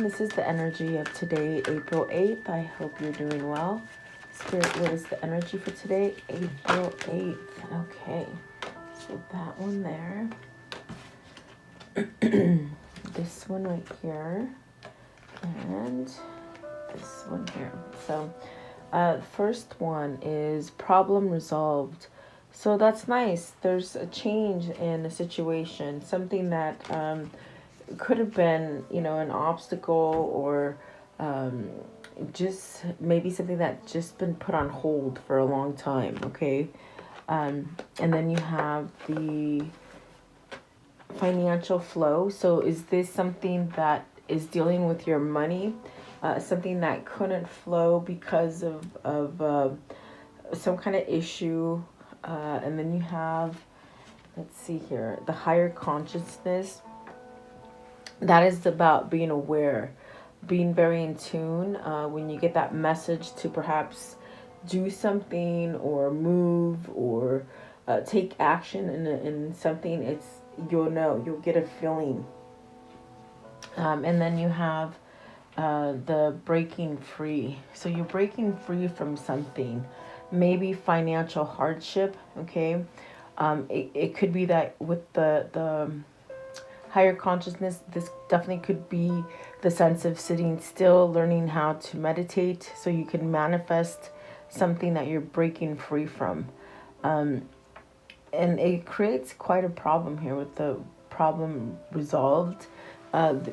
This is the energy of today, April 8th. I hope you're doing well. Spirit, what is the energy for today, April 8th? Okay, so that one there. This one right here. And this one here. So, first one is problem resolved. So that's nice. There's a change in a situation, something that could have been, an obstacle or just maybe something that just been put on hold for a long time. Okay, and then you have the financial flow. So is this something that is dealing with your money? Something that couldn't flow because of some kind of issue. And then you have, let's see here, the higher consciousness. That is about being aware, being very in tune. When you get that message to perhaps do something or move or take action in something, you'll get a feeling. And then you have the breaking free. So you're breaking free from something, maybe financial hardship. Okay, it could be that with the higher consciousness, this definitely could be the sense of sitting still, learning how to meditate, so you can manifest something that you're breaking free from. And it creates quite a problem here with the problem resolved.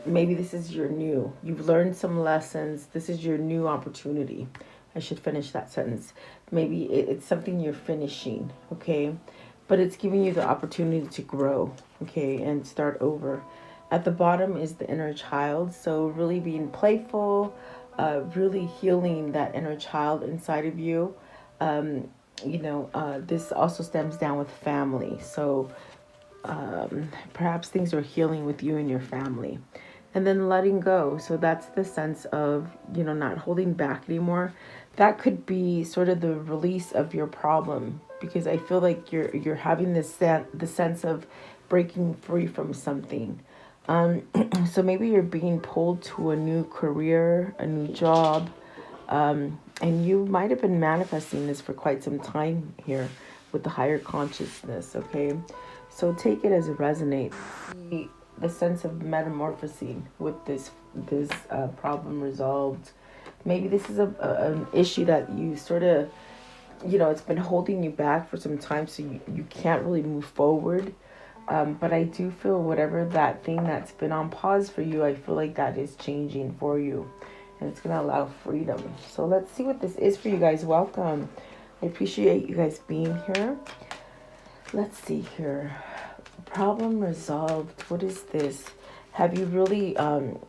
Maybe this is you've learned some lessons. This is your new opportunity. I should finish that sentence. Maybe it's something you're finishing, okay? But it's giving you the opportunity to grow, okay, and start over. At the bottom is the inner child. So really being playful, really healing that inner child inside of you. This also stems down with family. So perhaps things are healing with you and your family. And then letting go. So that's the sense of, not holding back anymore. That could be sort of the release of your problem, because I feel like you're having the sense of breaking free from something. So maybe you're being pulled to a new career, a new job, and you might have been manifesting this for quite some time here with the higher consciousness. Okay, so take it as it resonates. The sense of metamorphosing with this problem resolved. Maybe this is an issue that you sort of, it's been holding you back for some time, so you can't really move forward. But I do feel whatever that thing that's been on pause for you, I feel like that is changing for you. And it's going to allow freedom. So let's see what this is for you guys. Welcome. I appreciate you guys being here. Let's see here. Problem resolved. What is this? Have you really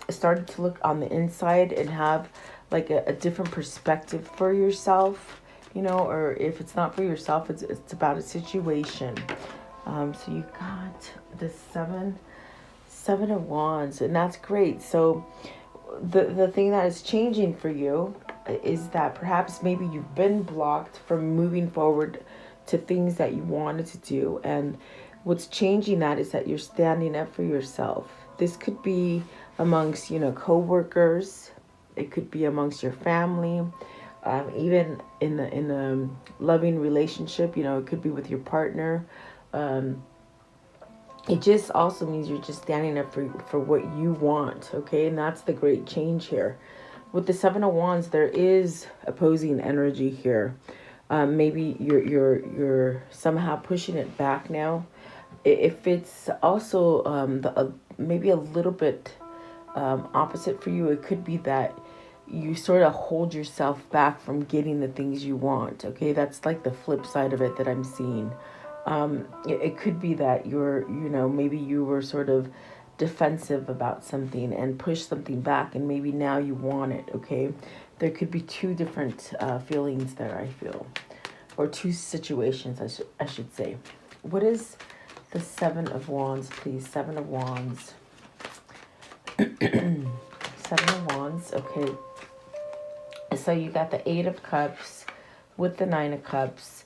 started to look on the inside and have like a different perspective for yourself? Or if it's not for yourself, it's about a situation. So you got the seven of wands, and that's great. So the thing that is changing for you is that perhaps maybe you've been blocked from moving forward to things that you wanted to do, and what's changing that is that you're standing up for yourself. This could be amongst co-workers. It could be amongst your family, even in a loving relationship. It could be with your partner. It just also means you're just standing up for what you want, okay? And that's the great change here. With the Seven of Wands, there is opposing energy here. Maybe you're somehow pushing it back now. If it's also maybe a little bit opposite for you, it could be that you sort of hold yourself back from getting the things you want, okay? That's like the flip side of it that I'm seeing. It could be that maybe you were sort of defensive about something and pushed something back, and maybe now you want it, okay? There could be two different feelings there, I feel, or two situations, I should say. What is the Seven of Wands, please? Seven of Wands. Seven of Wands, okay. So you got the Eight of Cups with the Nine of Cups.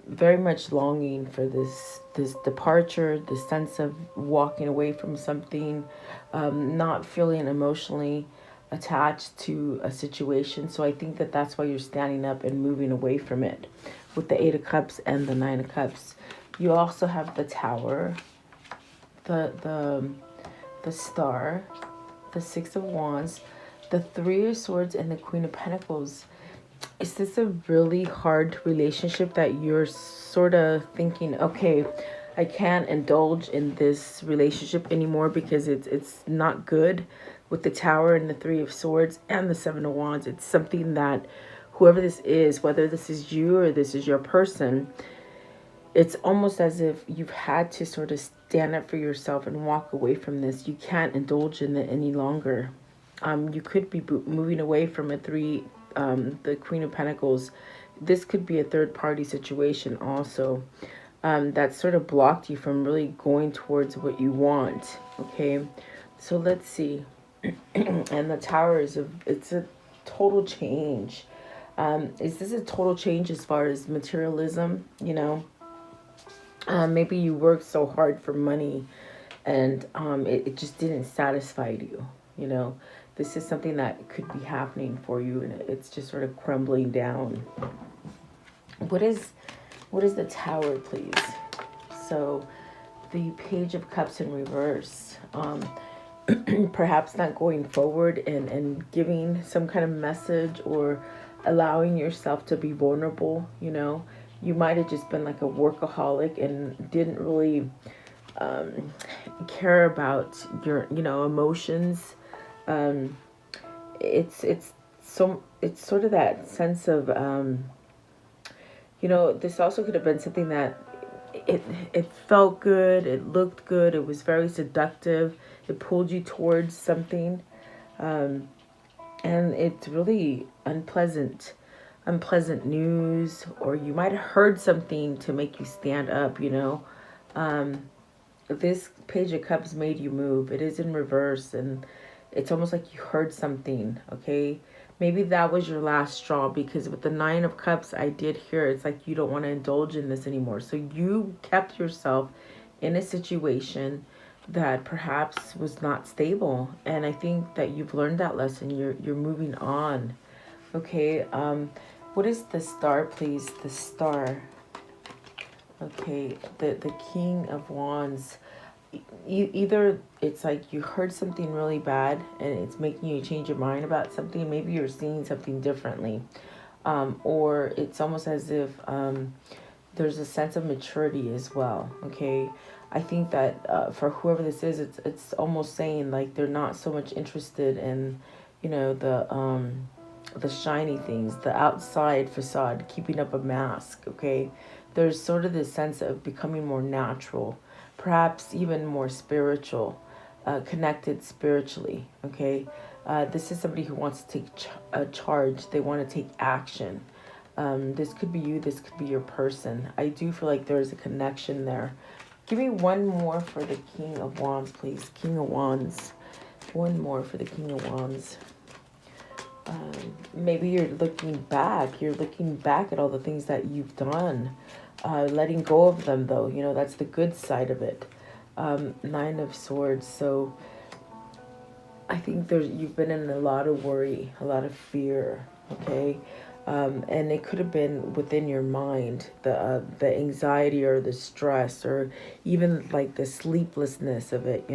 very much longing for this departure, the sense of walking away from something, not feeling emotionally attached to a situation. So I think that that's why you're standing up and moving away from it with the Eight of Cups and the Nine of Cups. You also have the Tower, the Star, the Six of Wands, the Three of Swords, and the Queen of Pentacles. Is this a really hard relationship that you're sort of thinking, okay, I can't indulge in this relationship anymore because it's not good, with the Tower and the Three of Swords and the Seven of Wands? It's something that whoever this is, whether this is you or this is your person, it's almost as if you've had to sort of stand up for yourself and walk away from this. You can't indulge in it any longer. You could be moving away from the Queen of Pentacles. This could be a third party situation also, that sort of blocked you from really going towards what you want. Okay, so let's see. And the Tower it's a total change. Is this a total change as far as materialism? Maybe you worked so hard for money and it just didn't satisfy you. This is something that could be happening for you, and it's just sort of crumbling down. What is the Tower, please? So the Page of Cups in reverse. Perhaps not going forward and giving some kind of message or allowing yourself to be vulnerable. You might have just been like a workaholic and didn't really care about your emotions. It's sort of that sense of this also could have been something that it felt good, it looked good, it was very seductive, it pulled you towards something, and it's really unpleasant news, or you might have heard something to make you stand up. This Page of Cups made you move. It is in reverse, and it's almost like you heard something. Okay, maybe that was your last straw, because with the Nine of Cups, I did hear it's like you don't want to indulge in this anymore. So you kept yourself in a situation that perhaps was not stable, and I think that you've learned that lesson. You're moving on. Okay, what is the Star, please? The Star. Okay, the King of Wands. Either it's like you heard something really bad and it's making you change your mind about something. Maybe you're seeing something differently, or it's almost as if there's a sense of maturity as well. Okay, I think that for whoever this is, it's almost saying like they're not so much interested in, the shiny things, the outside facade, keeping up a mask. Okay, there's sort of this sense of becoming more natural, perhaps even more spiritual, connected spiritually. Okay, this is somebody who wants to take a charge. They want to take action. This could be you, this could be your person. I do feel like there's a connection there. Give me one more for the King of Wands, please. King of Wands. One more for the King of Wands. Maybe you're looking back. You're looking back at all the things that you've done. Letting go of them, though. That's the good side of it. Nine of Swords. So I think you've been in a lot of worry, a lot of fear. Okay. And it could have been within your mind, the anxiety or the stress, or even like the sleeplessness of it.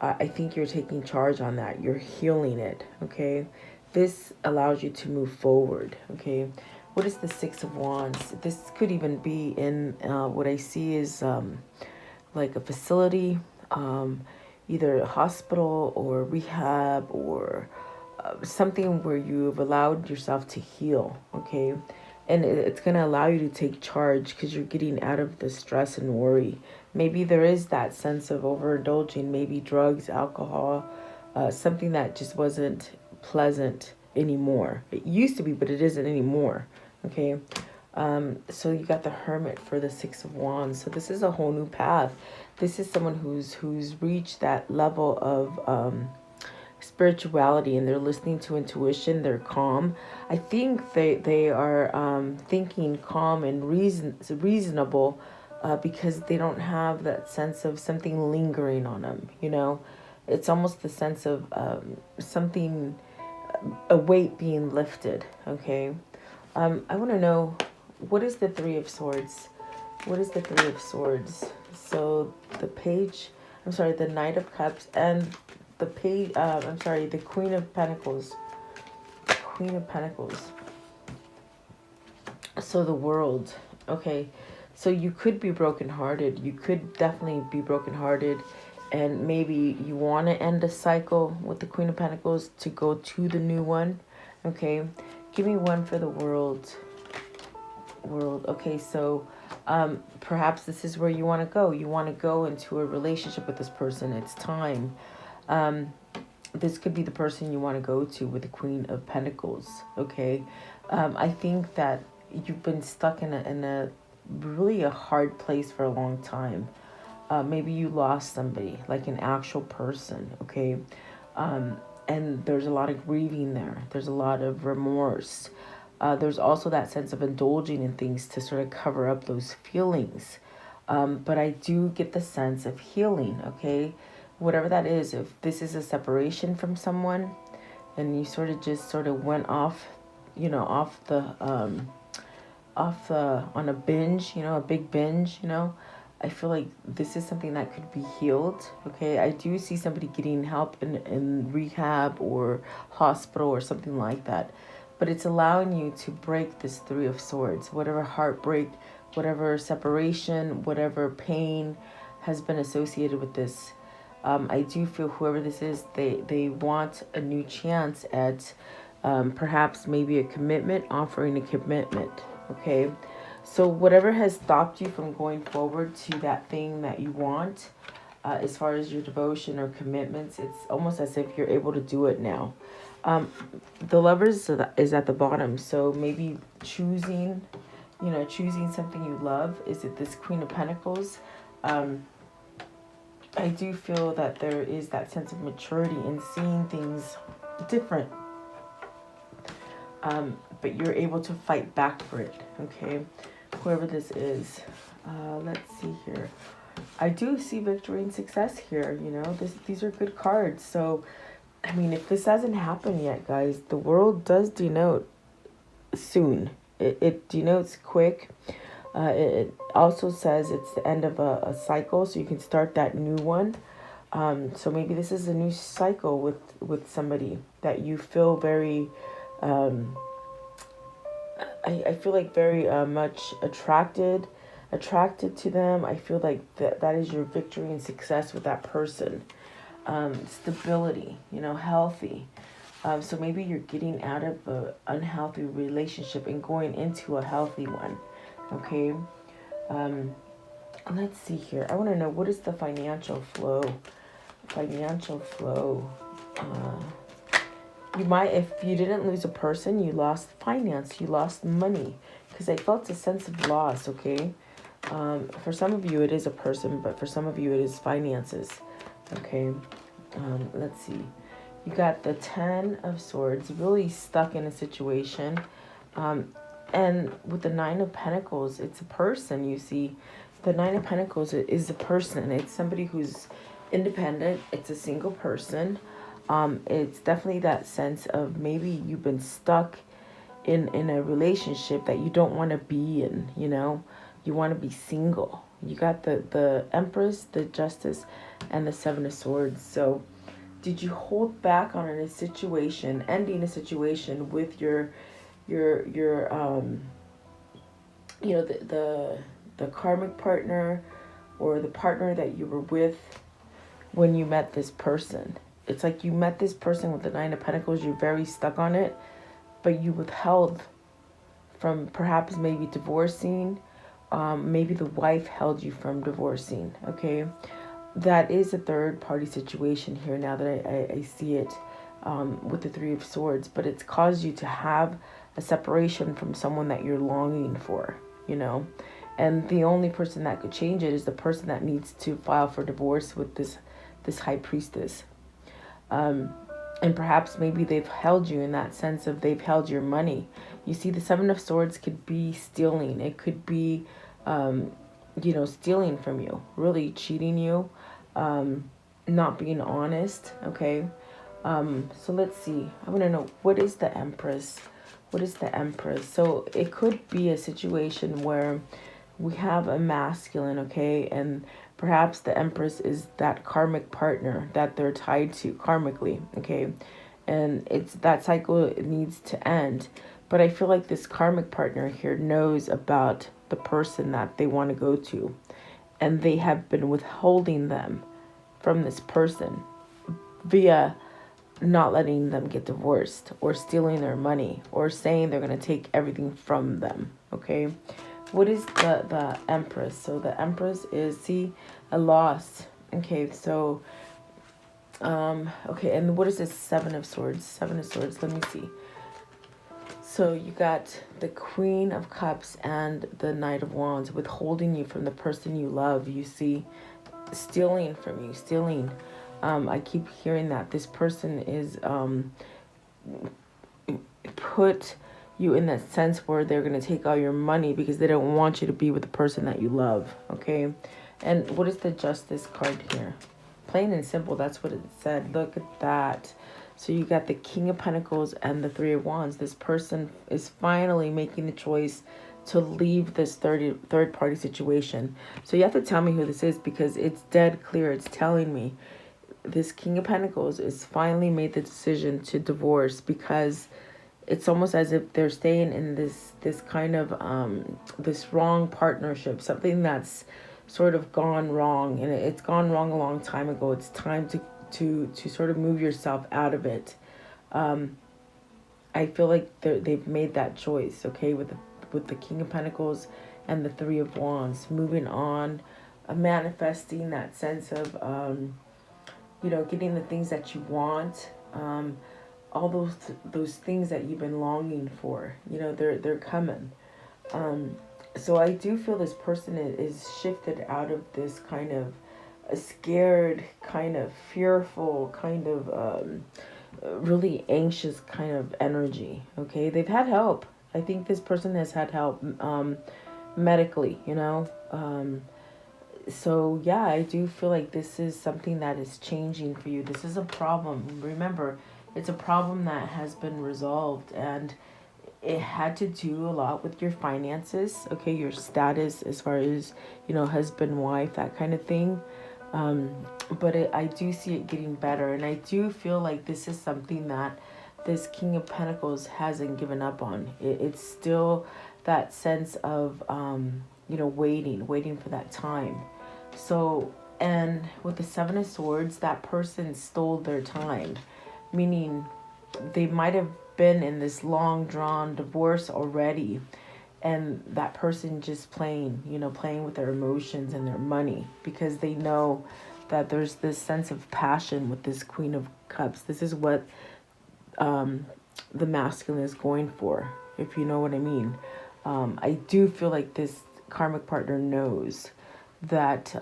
I think you're taking charge on that. You're healing it. Okay, this allows you to move forward. Okay, what is the Six of Wands? This could even be in what I see is like a facility, either a hospital or rehab, or something where you've allowed yourself to heal. Okay, and it's going to allow you to take charge because you're getting out of the stress and worry. Maybe there is that sense of overindulging, maybe drugs, alcohol, something that just wasn't pleasant anymore. It used to be, but it isn't anymore. Okay, so you got the Hermit for the Six of Wands. So this is a whole new path. This is someone who's reached that level of spirituality, and they're listening to intuition. They're calm. I think they are thinking calm and reasonable, because they don't have that sense of something lingering on them. It's almost the sense of something, a weight being lifted. Okay. I want to know, what is the Three of Swords? What is the Three of Swords? So the Knight of Cups, and the the Queen of Pentacles. Queen of Pentacles. So the World. Okay. So you could be brokenhearted. You could definitely be brokenhearted. And maybe you want to end a cycle with the Queen of Pentacles to go to the new one. Okay. Give me one for the World. Okay, so perhaps this is where you want to go. You want to go into a relationship with this person. It's time. This could be the person you want to go to with the Queen of Pentacles. Okay. I think that you've been stuck in a really a hard place for a long time. Maybe you lost somebody, like an actual person. Okay. And there's a lot of grieving there. There's a lot of remorse. There's also that sense of indulging in things to sort of cover up those feelings. But I do get the sense of healing, okay? Whatever that is, if this is a separation from someone and you sort of went off, on a binge, a big binge, I feel like this is something that could be healed, okay? I do see somebody getting help in rehab or hospital or something like that. But it's allowing you to break this Three of Swords. Whatever heartbreak, whatever separation, whatever pain has been associated with this. I do feel whoever this is, they want a new chance at perhaps maybe a commitment, offering a commitment. Okay. So whatever has stopped you from going forward to that thing that you want, as far as your devotion or commitments, it's almost as if you're able to do it now. The Lovers is at the bottom, so maybe choosing something you love. Is it this Queen of Pentacles? I do feel that there is that sense of maturity in seeing things different. But you're able to fight back for it, okay? Whoever this is. Let's see here. I do see victory and success here, these are good cards. So I mean, if this hasn't happened yet, guys, the World does denote soon. It denotes quick. It also says it's the end of a cycle, so you can start that new one. So maybe this is a new cycle with somebody that you feel very, I feel like very much attracted to them. I feel like that is your victory and success with that person. Stability, healthy. So maybe you're getting out of an unhealthy relationship and going into a healthy one. Okay. Let's see here. I want to know, what is the financial flow? You might, if you didn't lose a person, you lost finance, you lost money, because I felt a sense of loss. Okay. For some of you it is a person, but for some of you it is finances. Okay, let's see. You got the Ten of Swords, really stuck in a situation. And with the Nine of Pentacles, it's a person, you see. The Nine of Pentacles is a person. It's somebody who's independent. It's a single person. It's definitely that sense of maybe you've been stuck in a relationship that you don't want to be in, You want to be single. You got the Empress, the Justice, and the Seven of Swords. So did you hold back on a situation, ending a situation with your the karmic partner, or the partner that you were with when you met this person? It's like you met this person with the Nine of Pentacles. You're very stuck on it, but you withheld from perhaps maybe divorcing. Maybe the wife held you from divorcing. Okay, that is a third party situation here now that I see it, with the Three of Swords. But it's caused you to have a separation from someone that you're longing for, and the only person that could change it is the person that needs to file for divorce with this High Priestess. And perhaps maybe they've held you in that sense of they've held your money. You see, the Seven of Swords could be stealing. It could be, stealing from you, really cheating you, not being honest. Okay. So let's see. I want to know, what is the Empress? What is the Empress? So it could be a situation where we have a masculine, okay, and perhaps the Empress is that karmic partner that they're tied to karmically, okay, and it's that cycle, it needs to end. But I feel like this karmic partner here knows about the person that they want to go to, and they have been withholding them from this person via not letting them get divorced or stealing their money or saying they're going to take everything from them. Okay. What is the Empress? So the Empress is, see, a loss. Okay. So, okay. And what is this Seven of Swords? Seven of Swords. Let me see. So you got the Queen of Cups and the Knight of Wands withholding you from the person you love. You see, stealing from you, stealing. I keep hearing that this person is put you in that sense where they're going to take all your money because they don't want you to be with the person that you love. Okay. And what is the Justice card here? Plain and simple, that's what it said. Look at that. So you got the King of Pentacles and the Three of Wands. This person is finally making the choice to leave this third party situation. So you have to tell me who this is, because it's dead clear. It's telling me this King of Pentacles is finally made the decision to divorce, because it's almost as if they're staying in this kind of this wrong partnership, something that's sort of gone wrong, and it's gone wrong a long time ago. It's time to sort of move yourself out of it. I feel like they've made that choice, okay, with the King of Pentacles and the Three of Wands, moving on, manifesting that sense of getting the things that you want, all those things that you've been longing for. They're coming. So I do feel this person is shifted out of this kind of a scared, kind of fearful, kind of really anxious kind of energy. Okay, they've had help. I think this person has had help medically. So yeah, I do feel like this is something that is changing for you. This is a problem. Remember, it's a problem that has been resolved, and it had to do a lot with your finances, okay, your status as far as, husband, wife, that kind of thing. But I do see it getting better, and I do feel like this is something that this King of Pentacles hasn't given up on. It's still that sense of, waiting for that time. So, and with the Seven of Swords, that person stole their time, meaning they might have been in this long drawn divorce already, and that person just playing with their emotions and their money, because they know that there's this sense of passion with this Queen of Cups. This is what the masculine is going for, if you know what I mean. I do feel like this karmic partner knows that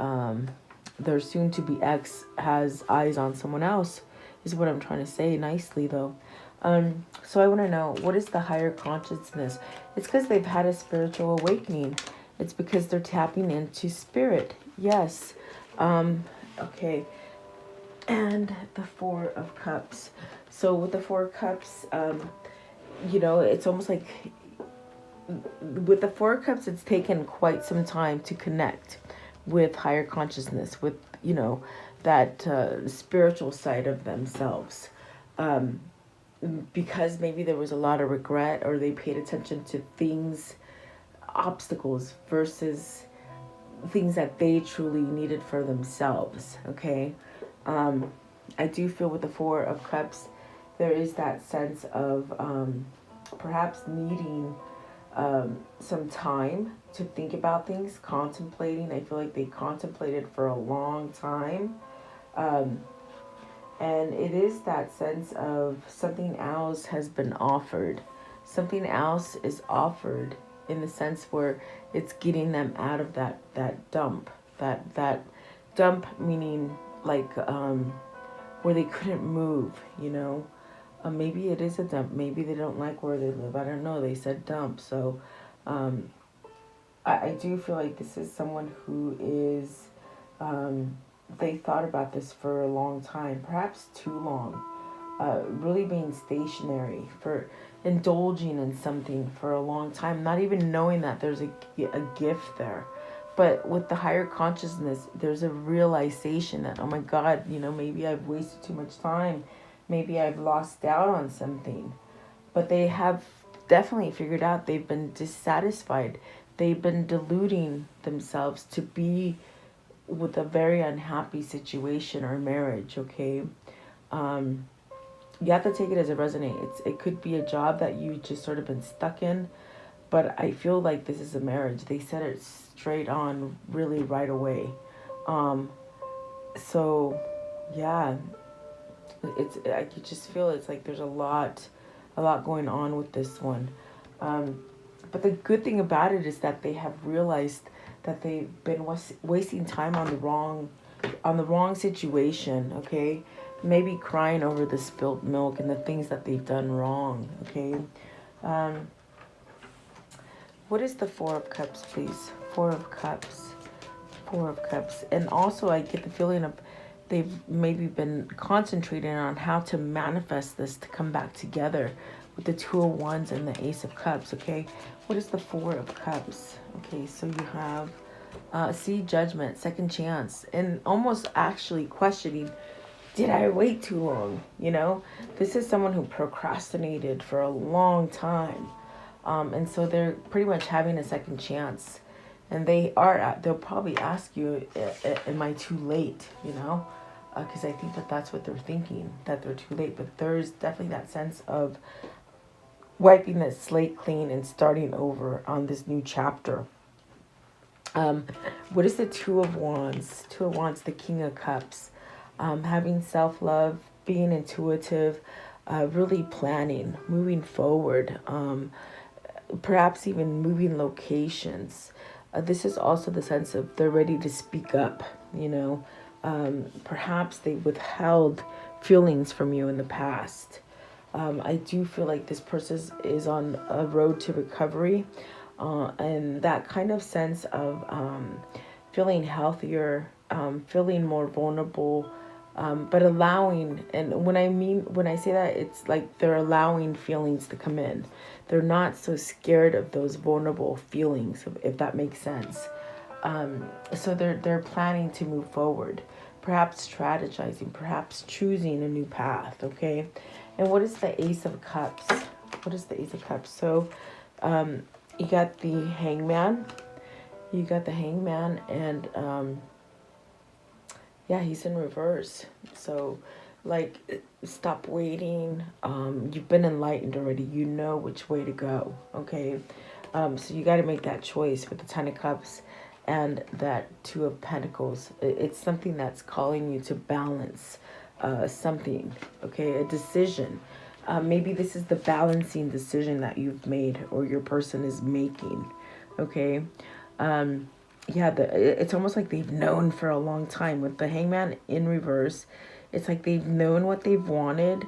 their soon-to-be ex has eyes on someone else, is what I'm trying to say nicely, though. So I want to know, what is the higher consciousness? It's because they've had a spiritual awakening. It's because they're tapping into spirit. Yes. Okay. And the Four of Cups. So with the Four of Cups, it's almost like with the Four of Cups, it's taken quite some time to connect with higher consciousness, with, that spiritual side of themselves. Because maybe there was a lot of regret, or they paid attention to things, obstacles versus things that they truly needed for themselves. Okay. I do feel with the Four of Cups, there is that sense of perhaps needing some time to think about things, contemplating. I feel like they contemplated for a long time. And it is that sense of something else has been offered. Something else is offered in the sense where it's getting them out of that dump. That dump meaning like where they couldn't move, you know. Maybe it is a dump. Maybe they don't like where they live. I don't know. They said dump. So I do feel like this is someone who is, they thought about this for a long time, perhaps too long. Really being stationary, for indulging in something for a long time, not even knowing that there's a gift there. But with the higher consciousness, there's a realization that, oh my God, you know, maybe I've wasted too much time. Maybe I've lost out on something. But they have definitely figured out they've been dissatisfied. They've been deluding themselves to be with a very unhappy situation or marriage, okay? You have to take it as it resonates. It could be a job that you just sort of been stuck in, but I feel like this is a marriage. They said it straight on, really right away. So, yeah, I could just feel it's like there's a lot going on with this one. But the good thing about it is that they have realized that they've been wasting time on the wrong situation. Okay, maybe crying over the spilt milk and the things that they've done wrong. Okay. What is the Four of Cups, please? Four of Cups. Four of Cups. And also I get the feeling of they've maybe been concentrating on how to manifest this to come back together with the Two of Wands and the Ace of Cups, okay? What is the Four of Cups? Okay, so you have, Judgment, second chance, and almost actually questioning, did I wait too long? You know, this is someone who procrastinated for a long time. And so they're pretty much having a second chance. And they'll probably ask you, am I too late? You know, because I think that's what they're thinking, that they're too late. But there's definitely that sense of wiping the slate clean and starting over on this new chapter. What is the Two of Wands? Two of Wands, the King of Cups. Having self-love, being intuitive, really planning, moving forward, perhaps even moving locations. This is also the sense of they're ready to speak up, you know. Perhaps they withheld feelings from you in the past. I do feel like this person is on a road to recovery, and that kind of sense of feeling healthier, feeling more vulnerable, but allowing, and when I say that, it's like they're allowing feelings to come in. They're not so scared of those vulnerable feelings, if that makes sense. So they're planning to move forward, perhaps strategizing, perhaps choosing a new path, okay? And what is the Ace of Cups? What is the Ace of Cups? So you got the Hangman. You got the Hangman, and yeah, he's in reverse. So, like, stop waiting. You've been enlightened already. You know which way to go, okay? So you got to make that choice with the Ten of Cups and that Two of Pentacles. It's something that's calling you to balance something, okay? A decision. Maybe this is the balancing decision that you've made or your person is making, okay? Yeah, it's almost like they've known for a long time. With the Hangman in reverse, it's like they've known what they've wanted,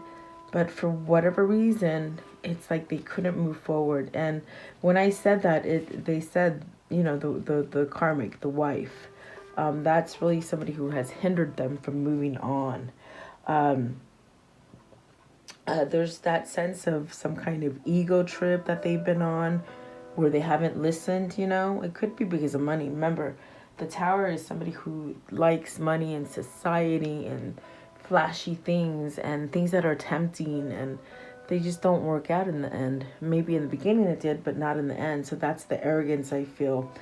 but for whatever reason, it's like they couldn't move forward. And when I said that, they said, you know, the karmic, the wife, that's really somebody who has hindered them from moving on. There's that sense of some kind of ego trip that they've been on, where they haven't listened, you know. It could be because of money. Remember, the Tower is somebody who likes money and society and flashy things and things that are tempting, and they just don't work out in the end. Maybe in the beginning it did, but not in the end. So that's the arrogance I feel.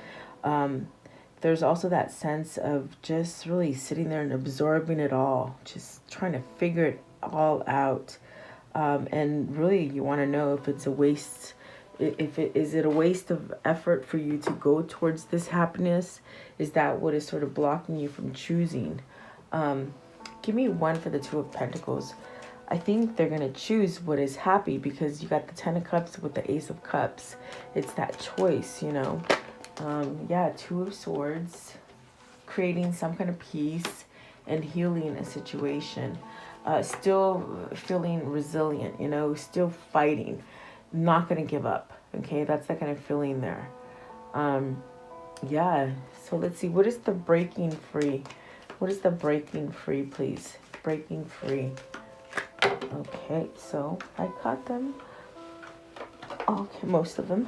There's also that sense of just really sitting there and absorbing it all, just trying to figure it all out. And really, you want to know if it's a waste. Is it a waste of effort for you to go towards this happiness? Is that what is sort of blocking you from choosing? Give me one for the Two of Pentacles. I think they're going to choose what is happy, because you got the Ten of Cups with the Ace of Cups. It's that choice, you know. Yeah, Two of Swords, creating some kind of peace and healing a situation. still feeling resilient, you know, still fighting, not going to give up. Okay, that's the kind of feeling there. Yeah, so let's see. What is the breaking free? What is the breaking free, please? Breaking free. Okay, so I caught them. Okay, most of them.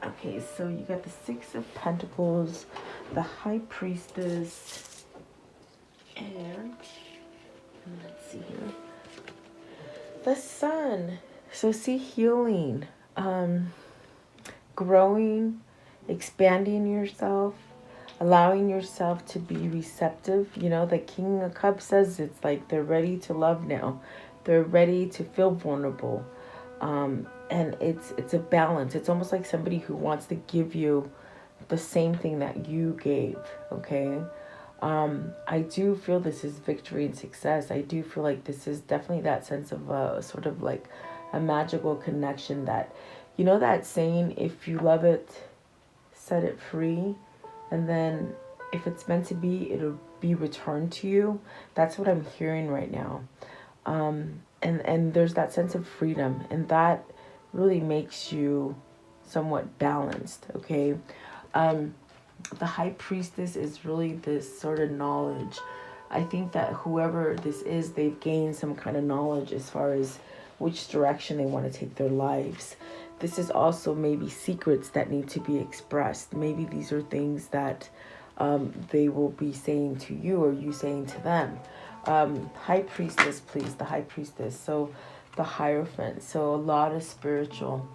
Okay, so you got the Six of Pentacles, the High Priestess, and let's see here, the Sun. So see, healing, growing, expanding yourself, allowing yourself to be receptive. You know, the King of Cups says it's like they're ready to love now. They're ready to feel vulnerable. And it's a balance. It's almost like somebody who wants to give you the same thing that you gave, okay? I do feel this is victory and success. I do feel like this is definitely that sense of sort of like a magical connection that, you know, that saying, if you love it, set it free. And then if it's meant to be, it'll be returned to you. That's what I'm hearing right now. And there's that sense of freedom, and that really makes you somewhat balanced, okay? The High Priestess is really this sort of knowledge. I think that whoever this is, they've gained some kind of knowledge as far as which direction they want to take their lives. This is also maybe secrets that need to be expressed. Maybe these are things that they will be saying to you or you saying to them. High Priestess, please, the High Priestess. So the Hierophant. So a lot of spiritual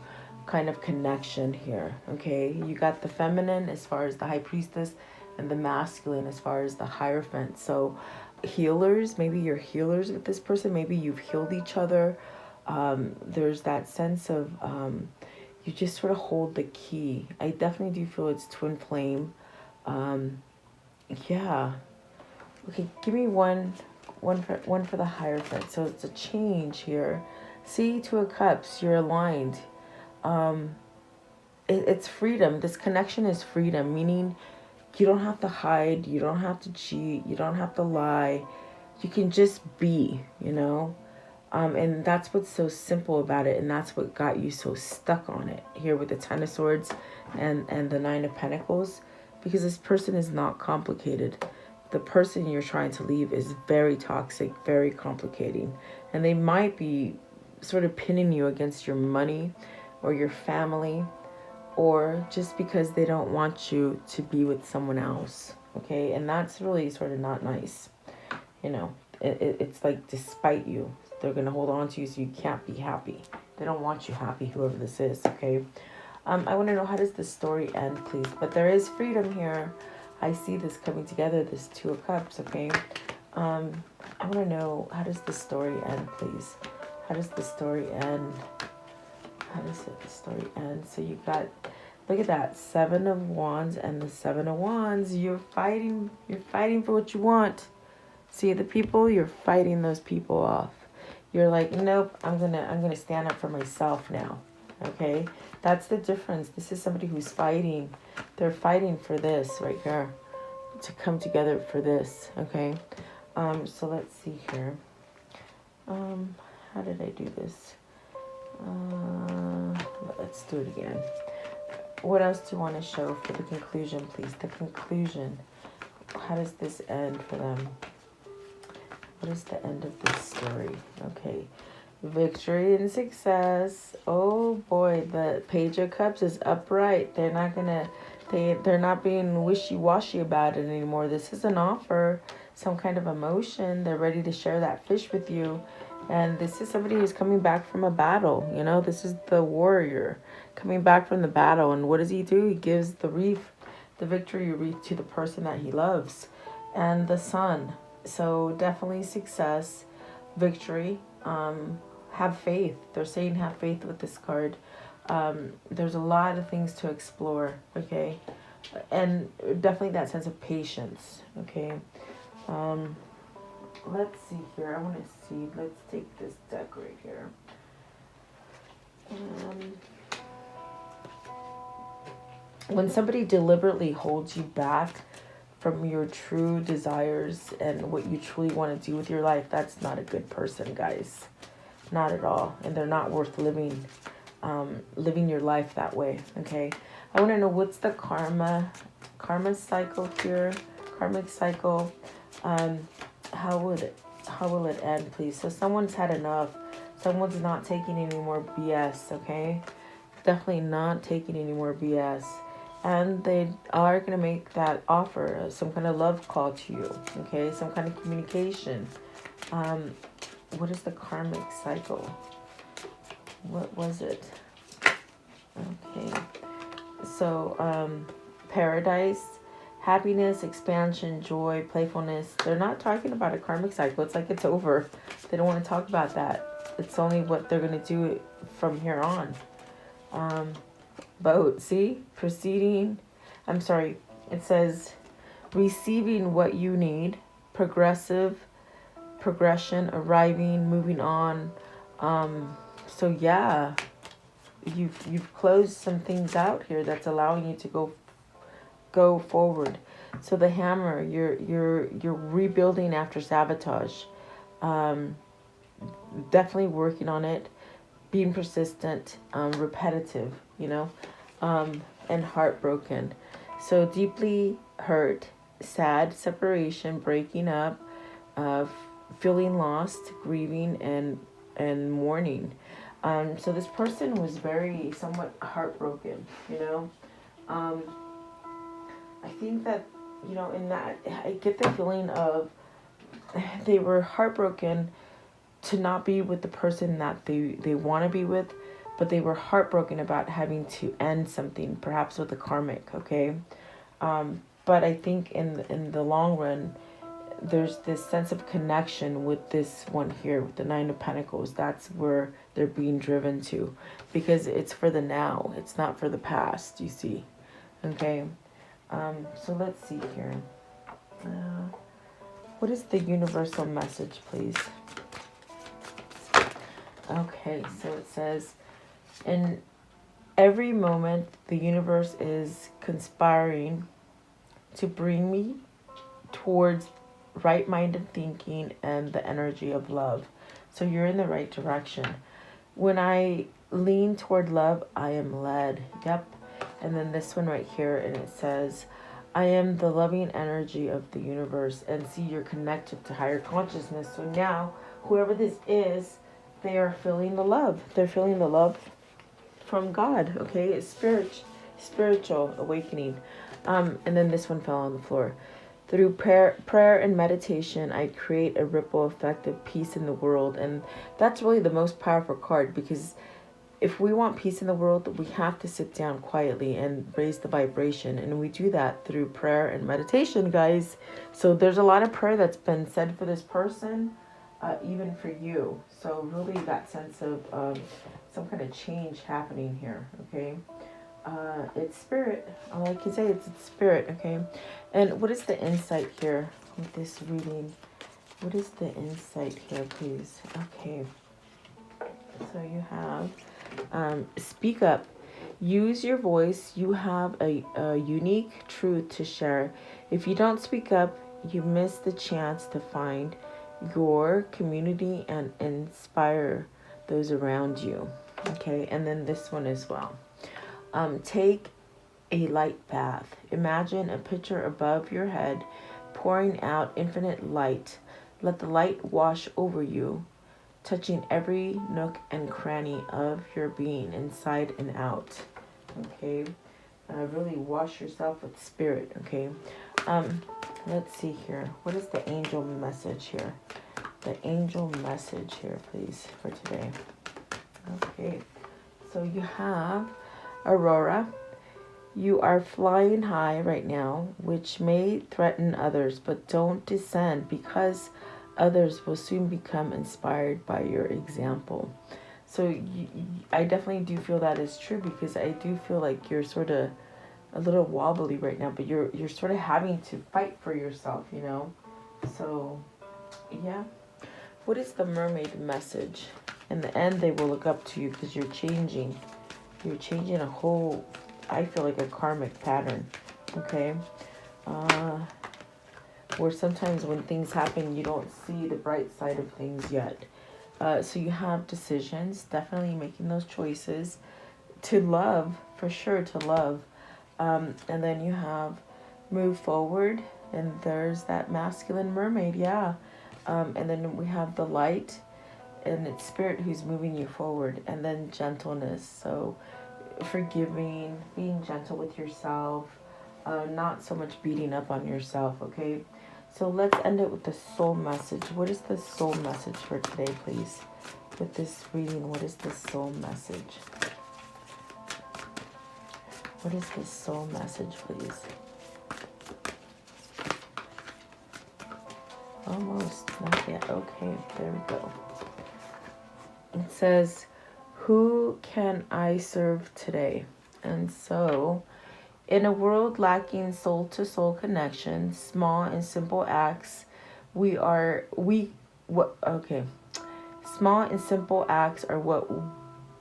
kind of connection here, okay? You got the feminine as far as the High Priestess and the masculine as far as the Hierophant. So healers, maybe you're healers with this person. Maybe you've healed each other. There's that sense of you just sort of hold the key. I definitely do feel it's twin flame. Yeah. Okay, give me one for the Hierophant. So it's a change here. See, Two of Cups, you're aligned. It's freedom. This connection is freedom, meaning you don't have to hide, you don't have to cheat, you don't have to lie. You can just be, you know? And that's what's so simple about it, and that's what got you so stuck on it here with the Ten of Swords and the Nine of Pentacles, because this person is not complicated. The person you're trying to leave is very toxic, very complicating, and they might be sort of pinning you against your money or your family, or just because they don't want you to be with someone else, okay? And that's really sort of not nice, you know? It's like despite you, they're going to hold on to you so you can't be happy. They don't want you happy, whoever this is, okay? I want to know, how does this story end, please? But there is freedom here. I see this coming together, this Two of Cups, okay? I want to know, how does this story end, please? How does the story end? How does the story end? So you got, look at that, Seven of Wands and the Seven of Wands. You're fighting for what you want. See the people, you're fighting those people off. You're like, nope, I'm gonna stand up for myself now. Okay? That's the difference. This is somebody who's fighting. They're fighting for this right here. To come together for this. Okay? So let's see here. How did I do this? Let's do it again. What else do you want to show for the conclusion, please? The conclusion. How does this end for them? What is the end of this story? Okay. Victory and success. Oh boy, the Page of Cups is upright. They're not gonna, they're not being wishy-washy about it anymore. This is an offer, some kind of emotion. They're ready to share that fish with you. And this is somebody who's coming back from a battle. You know, this is the warrior coming back from the battle. And what does he do? He gives the wreath, the victory wreath, to the person that he loves. And the Sun. So definitely success, victory, have faith. They're saying have faith with this card. There's a lot of things to explore, okay? And definitely that sense of patience, okay? Let's see here. I want to see. Let's take this deck right here. When somebody deliberately holds you back from your true desires and what you truly want to do with your life, that's not a good person, guys. Not at all. And they're not worth living your life that way. Okay. I want to know, what's the karma cycle here? Karmic cycle. How will it end, please? So someone's had enough. Someone's not taking any more BS. Okay. Definitely not taking any more BS. And they are going to make that offer, some kind of love call to you, okay? Some kind of communication. What is the karmic cycle? What was it? Okay. So, paradise, happiness, expansion, joy, playfulness. They're not talking about a karmic cycle. It's like it's over. They don't want to talk about that. It's only what they're going to do from here on. Boat, see? Proceeding. I'm sorry. It says receiving what you need. Progression, arriving, moving on. So yeah, you've closed some things out here that's allowing you to go forward. So the hammer, you're rebuilding after sabotage. Definitely working on it. Being persistent, repetitive, and heartbroken. So deeply hurt, sad, separation, breaking up, feeling lost, grieving, and mourning. So this person was somewhat heartbroken, I think that, in that, I get the feeling of they were heartbroken to not be with the person that they want to be with, but they were heartbroken about having to end something, perhaps with the karmic, okay? But I think in the long run, there's this sense of connection with this one here, with the Nine of Pentacles. That's where they're being driven to, because it's for the now. It's not for the past, you see, okay? So let's see here. What is the universal message, please? Okay, so it says, in every moment, the universe is conspiring to bring me towards right-minded thinking and the energy of love. So you're in the right direction. When I lean toward love, I am led. Yep. And then this one right here, and it says, I am the loving energy of the universe. And see, you're connected to higher consciousness. So now, whoever this is, they are feeling the love. They're feeling the love from God, okay? It's spiritual awakening. And then this one fell on the floor. Through prayer and meditation, I create a ripple effect of peace in the world. And that's really the most powerful card, because if we want peace in the world, we have to sit down quietly and raise the vibration. And we do that through prayer and meditation, guys. So there's a lot of prayer that's been said for this person, even for you. So really that sense of some kind of change happening here, okay? It's spirit. All I can say is it's spirit, okay? And what is the insight here with this reading? What is the insight here, please? Okay. So you have speak up. Use your voice. You have a unique truth to share. If you don't speak up, you miss the chance to find your community and inspire those around you. Okay, and then this one as well. Take a light bath. Imagine a pitcher above your head pouring out infinite light. Let the light wash over you, touching every nook and cranny of your being, inside and out. Okay, really wash yourself with spirit. Okay, let's see here. What is the angel message here? The angel message here, please, for today. Okay, so you have Aurora. You are flying high right now, which may threaten others, but don't descend, because others will soon become inspired by your example. So I definitely do feel that is true, because I do feel like you're sort of a little wobbly right now, but you're sort of having to fight for yourself, So, yeah. What is the mermaid message? In the end, they will look up to you, because you're changing. You're changing a whole, I feel like, a karmic pattern. Okay. where sometimes when things happen, you don't see the bright side of things yet. So you have decisions, definitely making those choices to love, for sure, to love. And then you have move forward, and there's that masculine mermaid, yeah. And then we have the light, and it's spirit who's moving you forward, and then gentleness. So forgiving, being gentle with yourself, not so much beating up on yourself, okay? So let's end it with the soul message. What is the soul message for today, please? With this reading, what is the soul message? What is the soul message, please? Almost, not yet. Okay, there we go. It says, who can I serve today? And so, in a world lacking soul-to-soul connection, small and simple acts, small and simple acts are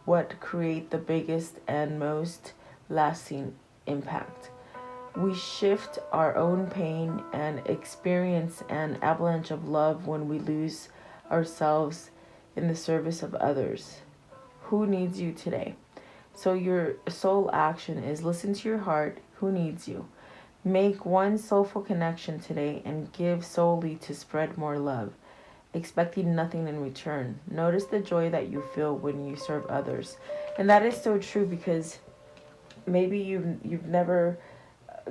what create the biggest and most lasting impact. We shift our own pain and experience an avalanche of love when we lose ourselves in the service of others. Who needs you today? So your soul action is listen to your heart. Who needs you? Make one soulful connection today and give solely to spread more love, expecting nothing in return. Notice the joy that you feel when you serve others. And that is so true, because maybe you've never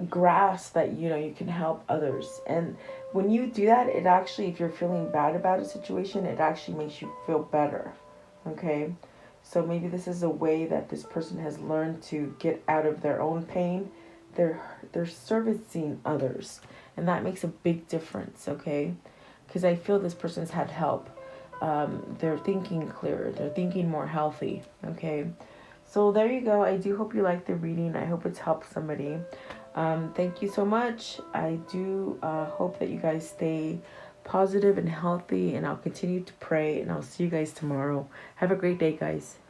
grasped that you can help others, and when you do that, it actually, if you're feeling bad about a situation, it actually makes you feel better. Okay, so maybe this is a way that this person has learned to get out of their own pain. They're servicing others, and that makes a big difference. Okay, because I feel this person's had help. They're thinking clearer, they're thinking more healthy. Okay, so there you go. I do hope you like the reading. I hope it's helped somebody. Thank you so much. I do hope that you guys stay positive and healthy, and I'll continue to pray, and I'll see you guys tomorrow. Have a great day, guys.